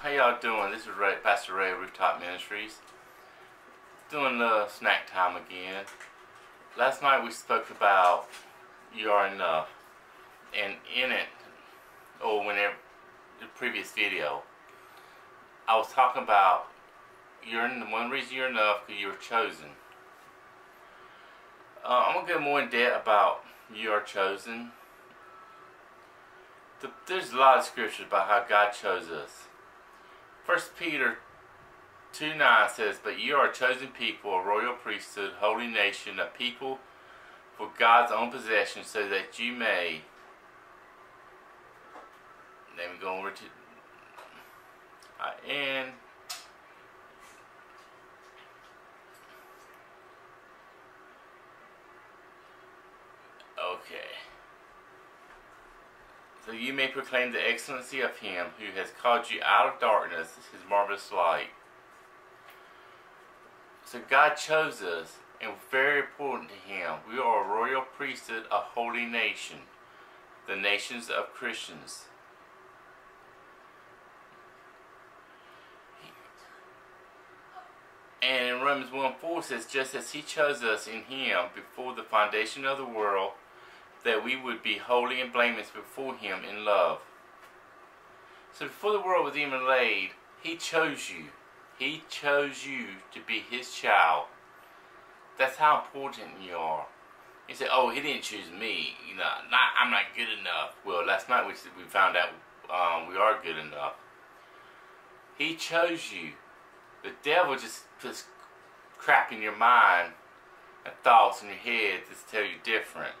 How y'all doing? This is Pastor Ray of Rooftop Ministries. Doing the snack time again. Last night we spoke about you are enough. And in it, whenever the previous video, I was talking about one reason you're enough because you were chosen. I'm going to go more in depth about you are chosen. There's a lot of scriptures about how God chose us. 1 Peter 2:9 says, "But you are a chosen people, a royal priesthood, holy nation, a people for God's own possession, so that you may..." Let me go over to and okay. "So you may proclaim the excellency of Him who has called you out of darkness, His marvelous light." So God chose us, and very important to Him. We are a royal priesthood, a holy nation, the nations of Christians. And in Romans 1:4 says, "Just as He chose us in Him before the foundation of the world, that we would be holy and blameless before Him in love." So before the world was even laid, He chose you. He chose you to be His child. That's how important you are. You say, "Oh, He didn't choose me. I'm not good enough." Well, last night we found out we are good enough. He chose you. The devil just puts crap in your mind and thoughts in your head that tell you different.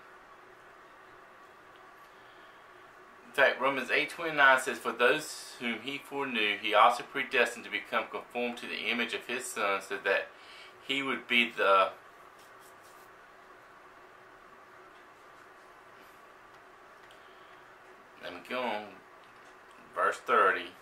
In fact, Romans 8:29 says, "For those whom He foreknew, He also predestined to become conformed to the image of His Son, so that He would be the..." Let me go on. Verse 30.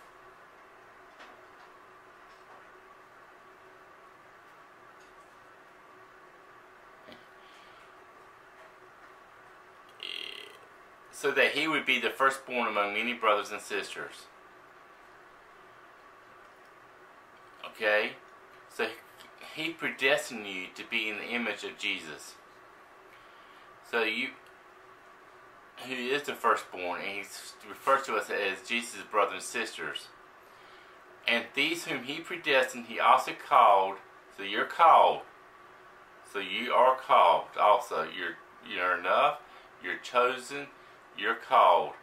"So that He would be the firstborn among many brothers and sisters." Okay? So He predestined you to be in the image of Jesus. So you, who is the firstborn, and He refers to us as Jesus' brothers and sisters. "And these whom He predestined, He also called." So you're called. So you are called also. You're enough. You're chosen. You're called.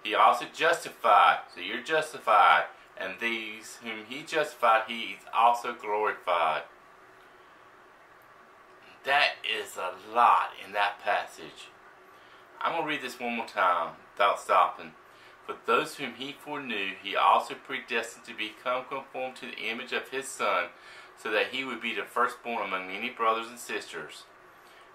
"He also justified." So you're justified. "And these whom He justified, He also glorified." That is a lot in that passage. I'm going to read this one more time without stopping. "For those whom He foreknew, He also predestined to become conformed to the image of His Son, so that He would be the firstborn among many brothers and sisters.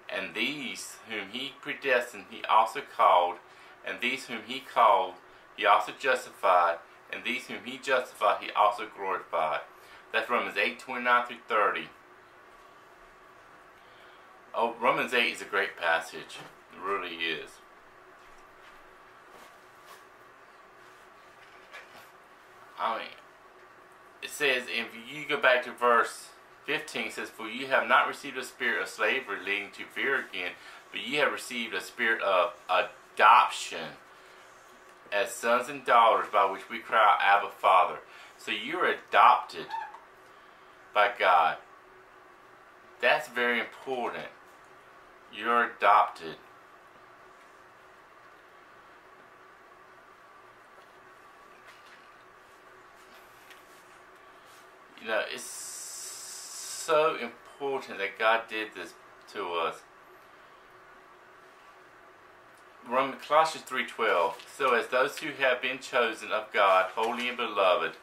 And these whom He predestined, He also called. And these whom He called, He also justified. And these whom He justified, He also glorified." That's Romans 8:29 through 30. Oh, Romans 8 is a great passage. It really is. It says, if you go back to verse 15, it says, "For you have not received a spirit of slavery leading to fear again, but you have received a spirit of adoption as sons and daughters, by which we cry out, Abba, Father." So you're adopted by God. That's very important. You're adopted. It's so important that God did this to us. Colossians 3:12. "So as those who have been chosen of God, holy and beloved."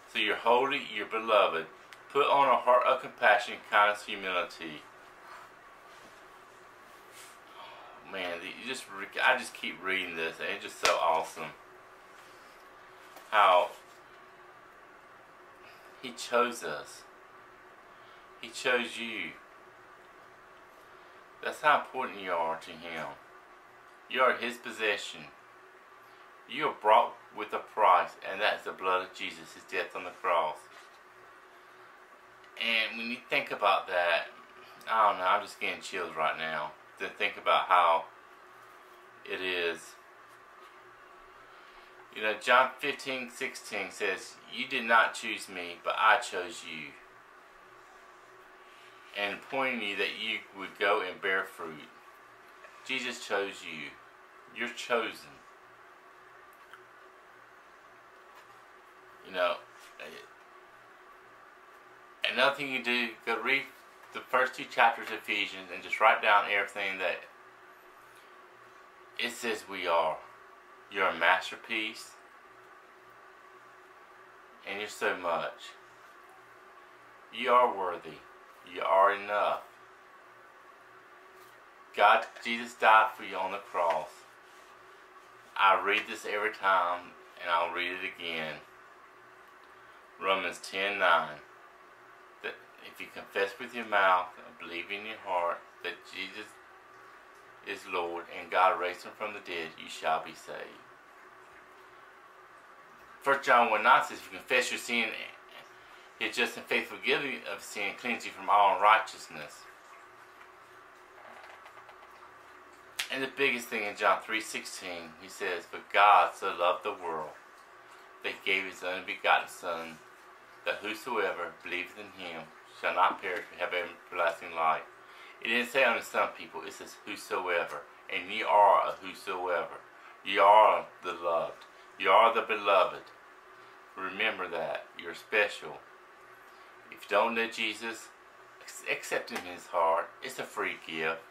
So you're holy, you're beloved. "Put on a heart of compassion, kindness, humility." Oh, man, I just keep reading this, and it's just so awesome. How He chose us. He chose you. That's how important you are to Him. You are His possession. You are bought with a price, and that's the blood of Jesus, his death on the cross. And when you think about that, I don't know, I'm just getting chills right now to think about how it is. You know, John 15:16 says, "You did not choose me, but I chose you, and appointed you that you would go and bear fruit." Jesus chose you. You're chosen. You know, another thing you do, go read the first 2 chapters of Ephesians and just write down everything that it says we are. You're a masterpiece, and you're so much. You are worthy. You are enough. Jesus died for you on the cross. I read this every time, and I'll read it again. Romans 10:9. That if you confess with your mouth and believe in your heart that Jesus is Lord and God raised him from the dead, you shall be saved. 1 John 1:9 says, if you confess your sin, he is just and faithful, forgiving of sin, and cleanse you from all unrighteousness. And the biggest thing in John 3:16, he says, "For God so loved the world, that he gave his only begotten Son, that whosoever believeth in him shall not perish but have everlasting life." It didn't say only some people, it says whosoever. And ye are a whosoever. You are the loved. You are the beloved. Remember that. You're special. If you don't know Jesus, accept him in his heart. It's a free gift.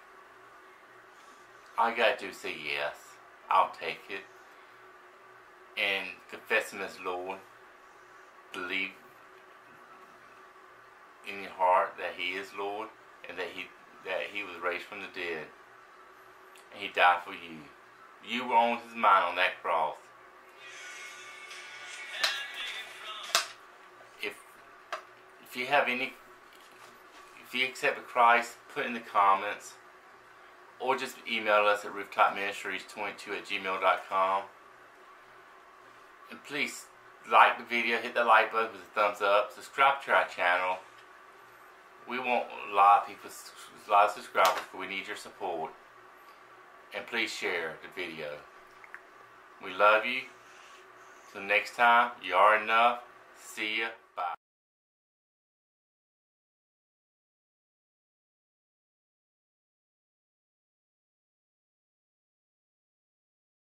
All you gotta do is say yes. I'll take it. And confess him as Lord. Believe in your heart that he is Lord, and that he was raised from the dead, and he died for you. You were on his mind on that cross. If you have any, if you accept Christ, put in the comments, or just email us at rooftopministries22@gmail.com. And please like the video, hit the like button with a thumbs up, subscribe to our channel. We want a lot of subscribers, but we need your support. And please share the video. We love you. Till next time, you are enough. See ya.